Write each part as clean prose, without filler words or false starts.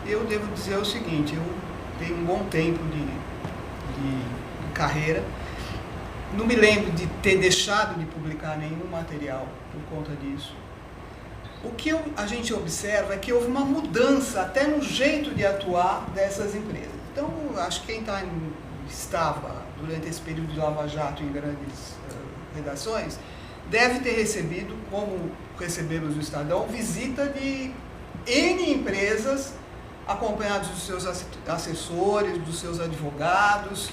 eu devo dizer o seguinte, eu tenho um bom tempo de carreira, não me lembro de ter deixado de publicar nenhum material por conta disso. O que a gente observa é que houve uma mudança até no jeito de atuar dessas empresas. Então, acho que quem estava durante esse período de Lava Jato em grandes redações, deve ter recebido, como recebemos no Estadão, visita de N empresas, acompanhados dos seus assessores, dos seus advogados.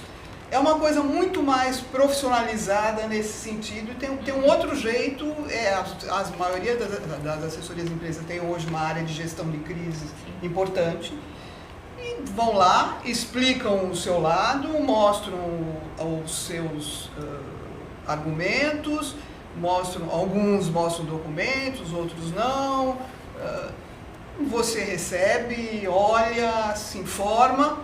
É uma coisa muito mais profissionalizada nesse sentido e tem um outro jeito. A maioria das assessorias de empresa tem hoje uma área de gestão de crises importante. E vão lá, explicam o seu lado, mostram os seus argumentos, alguns mostram documentos, outros não. Você recebe, olha, se informa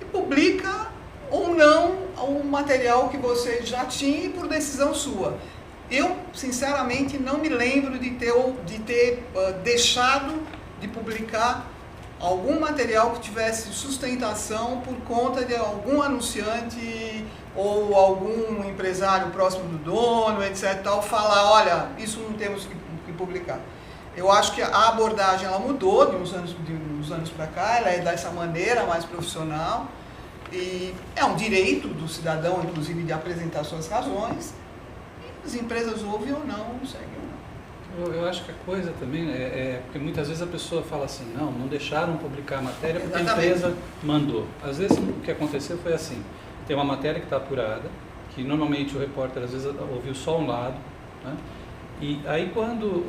e publica ou não o material que você já tinha por decisão sua. Eu, sinceramente, não me lembro de ter deixado de publicar algum material que tivesse sustentação por conta de algum anunciante ou algum empresário próximo do dono, etc. falar, olha, isso não temos que publicar. Eu acho que a abordagem ela mudou de uns anos para cá, ela é dessa maneira mais profissional. E é um direito do cidadão, inclusive, de apresentar suas razões. E as empresas ouvem ou não seguem ou não. Eu acho que a coisa também porque muitas vezes a pessoa fala assim, não deixaram publicar a matéria porque Exatamente. A empresa mandou. Às vezes o que aconteceu foi assim, tem uma matéria que está apurada, que normalmente o repórter às vezes ouviu só um lado, né? E aí quando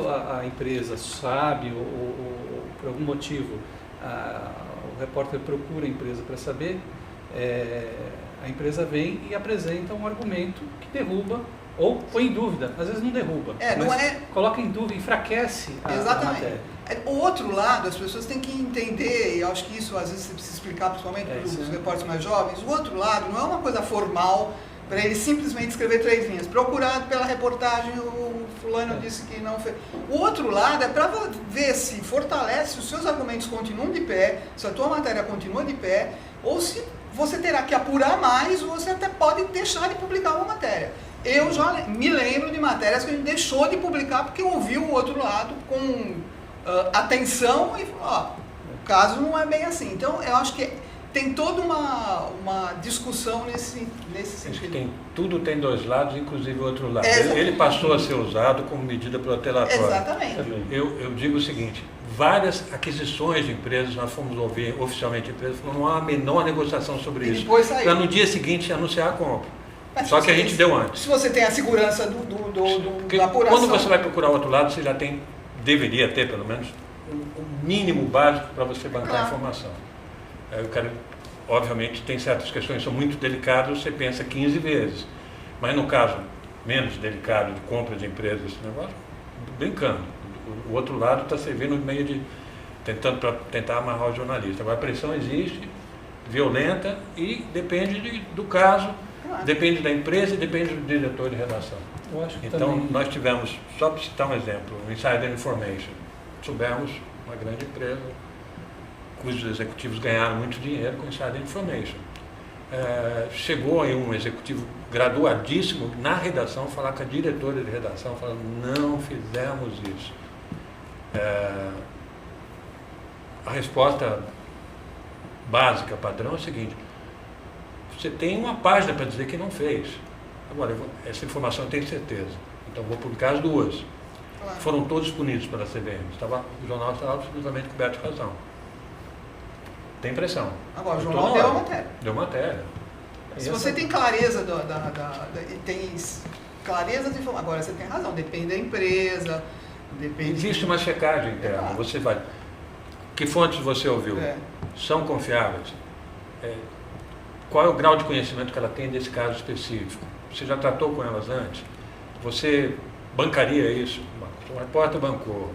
a empresa sabe, ou por algum motivo, o repórter procura a empresa para saber, a empresa vem e apresenta um argumento que derruba ou põe em dúvida, às vezes não derruba, mas coloca em dúvida, enfraquece a matéria. O outro lado, as pessoas têm que entender, e eu acho que isso às vezes você precisa explicar, principalmente para os repórteres mais jovens, o outro lado não é uma coisa formal para ele simplesmente escrever 3 linhas. Procurado pela reportagem, o fulano disse que não fez. O outro lado é para ver se fortalece, se os seus argumentos continuam de pé, se a tua matéria continua de pé, ou se você terá que apurar mais, ou você até pode deixar de publicar uma matéria. Eu já me lembro de matérias que a gente deixou de publicar porque ouviu o outro lado com atenção e falou, o caso não é bem assim. Então, eu acho que tem toda uma discussão nesse sentido. Tudo tem 2 lados, inclusive o outro lado. Ele passou a ser usado como medida protelatória. Exatamente. Eu digo o seguinte, várias aquisições de empresas, nós fomos ouvir oficialmente empresas, não há a menor negociação sobre isso. Para no dia seguinte anunciar a compra. Mas só que a gente deu antes. Se você tem a segurança da apuração... Quando você vai procurar o outro lado, você já deveria ter pelo menos um mínimo básico para você bancar a informação. Eu quero, obviamente, tem certas questões que são muito delicadas, você pensa 15 vezes. Mas no caso menos delicado de compra de empresas, esse negócio, brincando. O outro lado está servindo meio de tentar amarrar o jornalista. Agora a pressão existe, violenta, e depende do caso, depende da empresa e depende do diretor de redação. Eu acho que então também... nós tivemos, só para citar um exemplo, o Insider Information. Soubemos uma grande empresa cujos executivos ganharam muito dinheiro com Insider Information. Chegou aí um executivo graduadíssimo na redação falar com a diretora de redação, falando, não fizemos isso. A resposta básica, padrão, é o seguinte, você tem uma página para dizer que não fez. Agora, essa informação eu tenho certeza, então vou publicar as 2. Claro. Foram todos punidos pela CVM, o jornal estava absolutamente coberto de razão. Tem pressão. Agora, o jornal deu a matéria. Deu matéria. Se você tem clareza tem clareza de informação, agora você tem razão, depende da empresa, depende... Existe uma checagem interna, você vai... Que fontes você ouviu? São confiáveis? Qual é o grau de conhecimento que ela tem desse caso específico? Você já tratou com elas antes? Você bancaria isso? O repórter bancou.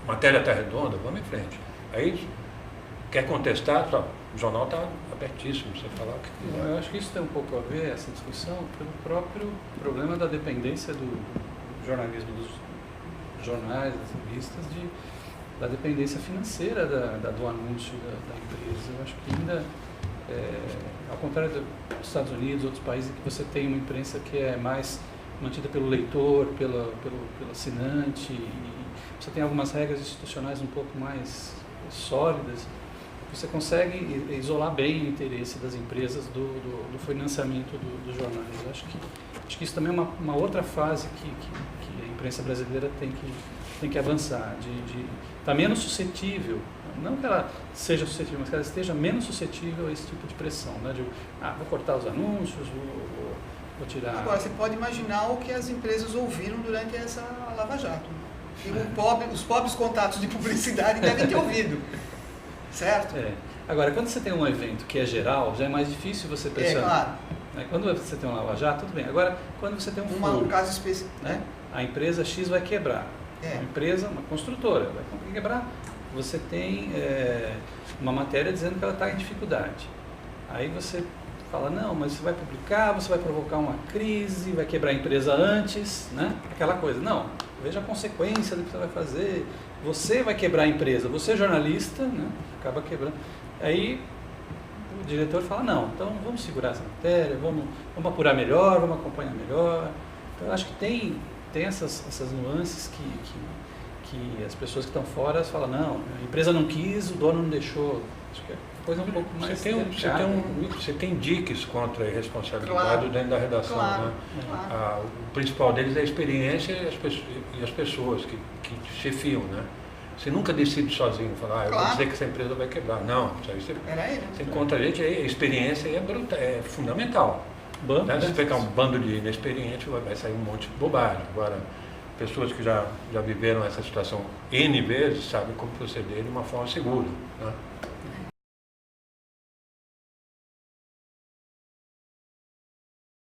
A matéria está redonda? Vamos em frente. Aí, quer contestar? O jornal está abertíssimo, você falar o que quiser. Eu acho que isso tem um pouco a ver, essa discussão, pelo próprio problema da dependência do jornalismo, dos jornais, das revistas, da dependência financeira do anúncio da empresa. Eu acho que ainda, ao contrário dos Estados Unidos, outros países, que você tem uma imprensa que é mais mantida pelo leitor, pelo assinante, e você tem algumas regras institucionais um pouco mais sólidas, você consegue isolar bem o interesse das empresas do financiamento dos jornais. Eu acho que isso também é uma outra fase que a imprensa brasileira tem que avançar, de estar menos suscetível, não que ela seja suscetível, mas que ela esteja menos suscetível a esse tipo de pressão, né? Vou cortar os anúncios, vou tirar... Agora, você pode imaginar o que as empresas ouviram durante essa Lava Jato. E os pobres contatos de publicidade devem ter ouvido, certo? Agora, quando você tem um evento que é geral, já é mais difícil você pressionar. Claro. Quando você tem um Lava Jato, tudo bem. Agora, quando você tem um caso específico, né? A empresa X vai quebrar. Uma construtora vai quebrar. Você tem uma matéria dizendo que ela está em dificuldade. Aí você fala, não, mas você vai publicar, você vai provocar uma crise, vai quebrar a empresa antes, né? Aquela coisa. Não, veja a consequência do que você vai fazer. Você vai quebrar a empresa. Você é jornalista, né? Acaba quebrando. Aí o diretor fala, não, então vamos segurar essa matéria, vamos apurar melhor, vamos acompanhar melhor. Então, eu acho que tem essas nuances que as pessoas que estão fora falam, não, a empresa não quis, o dono não deixou. Acho que é coisa um pouco mais... Você tem diques contra a irresponsabilidade dentro da redação. Né? Claro. O principal deles é a experiência e as pessoas que te chefiam. Né? Você nunca decide sozinho, falar, eu vou dizer que essa empresa vai quebrar. Não, isso aí você encontra a gente, a experiência é fundamental. Né? Se pegar um bando de inexperientes, vai sair um monte de bobagem. Agora, pessoas que já viveram essa situação N vezes sabem como proceder de uma forma segura. Né?